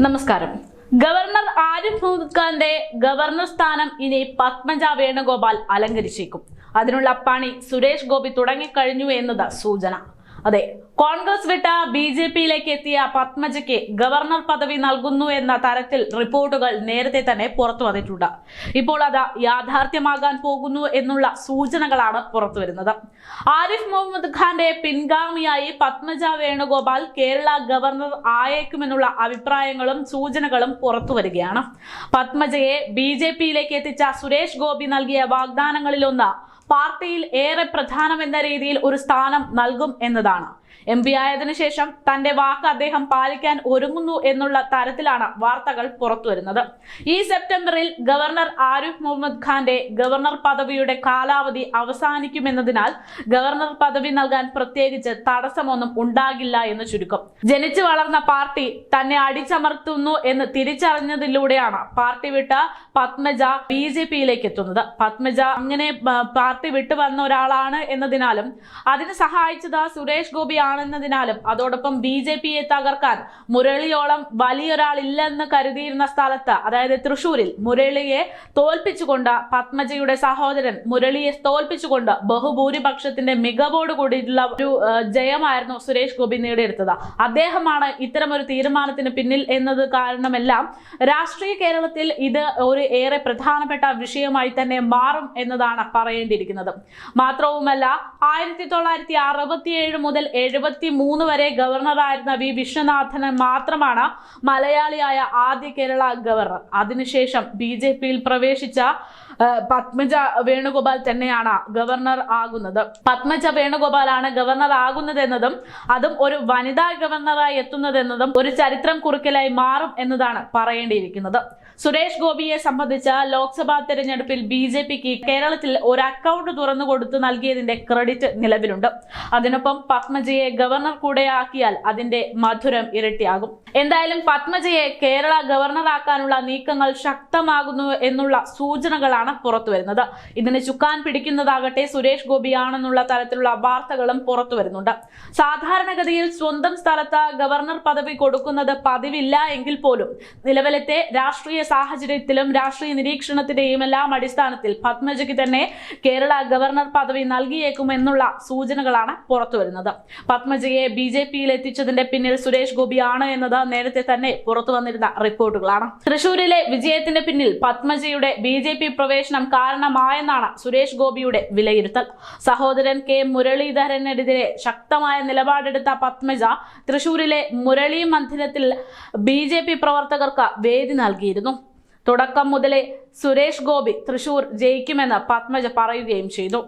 നമസ്കാരം. ഗവർണർ ആരിഫ് മുഹമ്മദ് ഖാന്റെ ഗവർണർ സ്ഥാനം ഇനി പത്മജ വേണുഗോപാൽ അലങ്കരിച്ചേക്കും. അതിനുള്ള പണി സുരേഷ് ഗോപി തുടങ്ങിക്കഴിഞ്ഞു എന്നത് സൂചന. അതെ, കോൺഗ്രസ് വിട്ട BJP-യിലേക്ക് എത്തിയ പത്മജയ്ക്ക് ഗവർണർ പദവി നൽകുന്നു എന്ന തരത്തിൽ റിപ്പോർട്ടുകൾ നേരത്തെ തന്നെ പുറത്തു വന്നിട്ടുണ്ട്. ഇപ്പോൾ അത് യാഥാർത്ഥ്യമാകാൻ പോകുന്നു എന്നുള്ള സൂചനകളാണ് പുറത്തുവരുന്നത്. ആരിഫ് മുഹമ്മദ് ഖാന്റെ പിൻഗാമിയായി പത്മജ വേണുഗോപാൽ കേരള ഗവർണർ ആയേക്കുമെന്നുള്ള അഭിപ്രായങ്ങളും സൂചനകളും പുറത്തു വരികയാണ്. പത്മജയെ BJP-യിലേക്ക് എത്തിച്ച സുരേഷ് ഗോപി നൽകിയ വാഗ്ദാനങ്ങളിലൊന്ന് പാർട്ടിയിൽ ഏറെ പ്രധാനമെന്ന രീതിയിൽ ഒരു സ്ഥാനം നൽകും എന്നതാണ്. MP ആയതിനു ശേഷം തന്റെ വാക്ക് അദ്ദേഹം പാലിക്കാൻ ഒരുങ്ങുന്നു എന്നുള്ള തരത്തിലാണ് വാർത്തകൾ പുറത്തുവരുന്നത്. ഈ സെപ്റ്റംബറിൽ ഗവർണർ ആരിഫ് മുഹമ്മദ് ഖാന്റെ ഗവർണർ പദവിയുടെ കാലാവധി അവസാനിക്കുമെന്നതിനാൽ ഗവർണർ പദവി നൽകാൻ പ്രത്യേകിച്ച് തടസ്സമൊന്നും ഉണ്ടാകില്ല എന്ന് ചുരുക്കം. ജനിച്ചു വളർന്ന പാർട്ടി തന്നെ അടിച്ചമർത്തുന്നു എന്ന് തിരിച്ചറിഞ്ഞതിലൂടെയാണ് പാർട്ടി വിട്ട പത്മജ BJP-യിലേക്ക് എത്തുന്നത്. പത്മജ അങ്ങനെ പാർട്ടി വിട്ടു വന്ന ഒരാളാണ് എന്നതിനാലും അതിന് സഹായിച്ചത് സുരേഷ് ഗോപി ആണെന്നതിനാലും അതോടൊപ്പം BJP-യെ തകർക്കാൻ മുരളിയോളം വലിയൊരാളില്ലെന്ന് കരുതിയിരുന്ന സ്ഥലത്ത്, അതായത് തൃശൂരിൽ മുരളിയെ തോൽപ്പിച്ചുകൊണ്ട്, പത്മജയുടെ സഹോദരൻ മുരളിയെ തോൽപ്പിച്ചുകൊണ്ട് ബഹുഭൂരിപക്ഷത്തിന്റെ മികവോട് കൂടിയിട്ടുള്ള ഒരു ജയമായിരുന്നു സുരേഷ് ഗോപി നേടിയെടുത്തത്. അദ്ദേഹമാണ് ഇത്തരമൊരു തീരുമാനത്തിന് പിന്നിൽ എന്നത് കാരണമെല്ലാം രാഷ്ട്രീയ കേരളത്തിൽ ഇത് ഒരു ഏറെ പ്രധാനപ്പെട്ട വിഷയമായി തന്നെ മാറും എന്നതാണ് പറയേണ്ടിയിരിക്കുന്നത്. മാത്രവുമല്ല, 1967 മുതൽ 73 വരെ ഗവർണറായിരുന്ന V. വിശ്വനാഥൻ മാത്രമാണ് മലയാളിയായ ആദ്യ കേരള ഗവർണർ. അതിനുശേഷം BJP-യിൽ പ്രവേശിച്ച പത്മജ വേണുഗോപാൽ തന്നെയാണ് ഗവർണർ ആകുന്നത്. പത്മജ വേണുഗോപാലാണ് ഗവർണർ ആകുന്നതെന്നതും അതും ഒരു വനിതാ ഗവർണറായി എത്തുന്നതെന്നതും ഒരു ചരിത്രം കുറിക്കലായി മാറും എന്നതാണ് പറയേണ്ടിയിരിക്കുന്നത്. സുരേഷ് ഗോപിയെ സംബന്ധിച്ച ലോക്സഭാ തെരഞ്ഞെടുപ്പിൽ BJP-ക്ക് കേരളത്തിൽ ഒരു അക്കൗണ്ട് തുറന്നു കൊടുത്തു നൽകിയതിന്റെ ക്രെഡിറ്റ് നിലവിലുണ്ട്. അതിനൊപ്പം പത്മജയെ ഗവർണർ കൂടെ ആക്കിയാൽ അതിന്റെ മധുരം ഇരട്ടിയാകും. എന്തായാലും പത്മജയെ കേരള ഗവർണറാക്കാനുള്ള നീക്കങ്ങൾ ശക്തമാകുന്നു എന്നുള്ള സൂചനകളാണ് പുറത്തുവരുന്നത്. ഇതിന് ചുക്കാൻ പിടിക്കുന്നതാകട്ടെ സുരേഷ് ഗോപിയാണെന്നുള്ള തരത്തിലുള്ള വാർത്തകളും പുറത്തു വരുന്നുണ്ട്. സാധാരണഗതിയിൽ സ്വന്തം സ്ഥലത്ത് ഗവർണർ പദവി കൊടുക്കുന്നത് പതിവില്ല എങ്കിൽ പോലും നിലവിലത്തെ രാഷ്ട്രീയ സാഹചര്യത്തിലും രാഷ്ട്രീയ നിരീക്ഷണത്തിന്റെയും എല്ലാം അടിസ്ഥാനത്തിൽ പത്മജയ്ക്ക് തന്നെ കേരള ഗവർണർ പദവി നൽകിയേക്കുമെന്നുള്ള സൂചനകളാണ് പുറത്തുവരുന്നത്. പത്മജയെ BJP-യിൽ എത്തിച്ചതിന്റെ പിന്നിൽ സുരേഷ് ഗോപിയാണ് എന്നത് നേരത്തെ തന്നെ പുറത്തു വന്നിരുന്ന റിപ്പോർട്ടുകളാണ്. തൃശൂരിലെ വിജയത്തിന്റെ പിന്നിൽ പത്മജയുടെ BJP പ്രവേശനം കാരണമായെന്നാണ് സുരേഷ് ഗോപിയുടെ വിലയിരുത്തൽ. സഹോദരൻ K. മുരളീധരനെതിരെ ശക്തമായ നിലപാടെടുത്ത പത്മജ തൃശൂരിലെ മുരളി മന്ദിരത്തിൽ BJP പ്രവർത്തകർക്ക് വേദി നൽകിയിരുന്നു. തുടക്കം മുതലേ സുരേഷ് ഗോപി തൃശൂർ ജയിക്കുമെന്ന് പത്മജ പറയുകയും ചെയ്തു.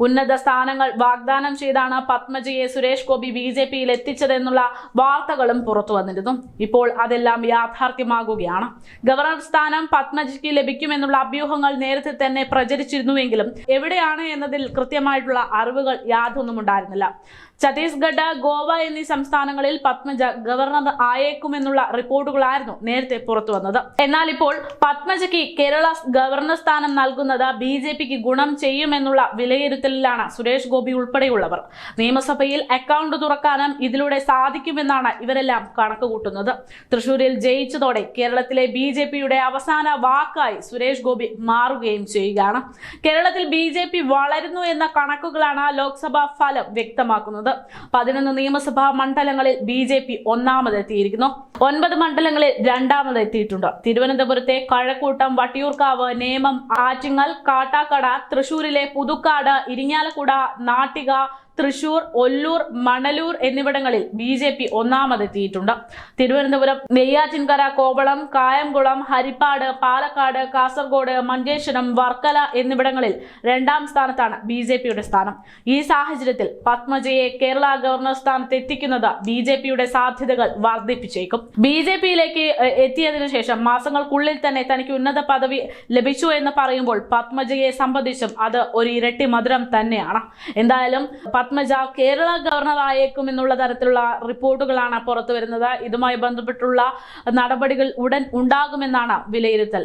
ഉന്നത സ്ഥാനങ്ങൾ വാഗ്ദാനം ചെയ്താണ് പത്മജയെ സുരേഷ് ഗോപി BJP-യിൽ എത്തിച്ചതെന്നുള്ള വാർത്തകളും പുറത്തു വന്നിരുന്നു. ഇപ്പോൾ അതെല്ലാം യാഥാർത്ഥ്യമാകുകയാണ്. ഗവർണർ സ്ഥാനം പത്മജയ്ക്ക് ലഭിക്കുമെന്നുള്ള അഭ്യൂഹങ്ങൾ നേരത്തെ തന്നെ പ്രചരിച്ചിരുന്നുവെങ്കിലും എവിടെയാണ് എന്നതിൽ കൃത്യമായിട്ടുള്ള അറിവുകൾ യാതൊന്നും ഉണ്ടായിരുന്നില്ല. ഛത്തീസ്ഗഡ്, ഗോവ എന്നീ സംസ്ഥാനങ്ങളിൽ പത്മജ ഗവർണർ ആയേക്കുമെന്നുള്ള റിപ്പോർട്ടുകളായിരുന്നു നേരത്തെ പുറത്തു വന്നത്. എന്നാൽ ഇപ്പോൾ പത്മജയ്ക്ക് കേരള ഗവർണർ സ്ഥാനം നൽകുന്നത് BJP-ക്ക് ഗുണം ചെയ്യുമെന്നുള്ള വിലയിരുത്തലിലാണ് സുരേഷ് ഗോപി ഉൾപ്പെടെയുള്ളവർ. നിയമസഭയിൽ അക്കൗണ്ട് തുറക്കാനും ഇതിലൂടെ സാധിക്കുമെന്നാണ് ഇവരെല്ലാം കണക്കുകൂട്ടുന്നത്. തൃശൂരിൽ ജയിച്ചതോടെ കേരളത്തിലെ BJP-യുടെ അവസാന വാക്കായി സുരേഷ് ഗോപി മാറുകയും ചെയ്യുകയാണ്. കേരളത്തിൽ BJP വളരുന്നു എന്ന കണക്കുകളാണ് ലോക്സഭാ ഫലം വ്യക്തമാക്കുന്നത്. 11 നിയമസഭാ മണ്ഡലങ്ങളിൽ BJP ഒന്നാമതെത്തിയിരിക്കുന്നു. 9 മണ്ഡലങ്ങളിൽ രണ്ടാമതെത്തിയിട്ടുണ്ട്. തിരുവനന്തപുരത്തെ കഴക്കൂട്ടം, വട്ടിയൂർക്കാവ്, നേമം, ആറ്റിങ്ങൽ, കാട്ടാക്കട, തൃശൂരിലെ പുതുക്കാട്, ഇരിങ്ങാലക്കുട, നാട്ടിക, തൃശൂർ, ഒല്ലൂർ, മണലൂർ എന്നിവിടങ്ങളിൽ BJP ഒന്നാമതെത്തിയിട്ടുണ്ട്. തിരുവനന്തപുരം, നെയ്യാറ്റിൻകര, കോവളം, കായംകുളം, ഹരിപ്പാട്, പാലക്കാട്, കാസർഗോഡ്, മഞ്ചേശ്വരം, വർക്കല എന്നിവിടങ്ങളിൽ രണ്ടാം സ്ഥാനത്താണ് BJP-യുടെ സ്ഥാനം. ഈ സാഹചര്യത്തിൽ പത്മജയെ കേരള ഗവർണർ സ്ഥാനത്ത് എത്തിക്കുന്നത് BJP-യുടെ സാധ്യതകൾ വർദ്ധിപ്പിച്ചേക്കും. BJP-യിലേക്ക് എത്തിയതിനു ശേഷം മാസങ്ങൾക്കുള്ളിൽ തന്നെ തനിക്ക് ഉന്നത പദവി ലഭിച്ചു എന്ന് പറയുമ്പോൾ പത്മജയെ സംബന്ധിച്ചും അത് ഒരു ഇരട്ടി മധുരം തന്നെയാണ്. എന്തായാലും പത്മജ കേരള ഗവർണർ ആയേക്കും എന്നുള്ള തരത്തിലുള്ള റിപ്പോർട്ടുകളാണ് പുറത്തു വരുന്നത്. ഇതുമായി ബന്ധപ്പെട്ടുള്ള നടപടികൾ ഉടൻ ഉണ്ടാകുമെന്നാണ് വിലയിരുത്തൽ.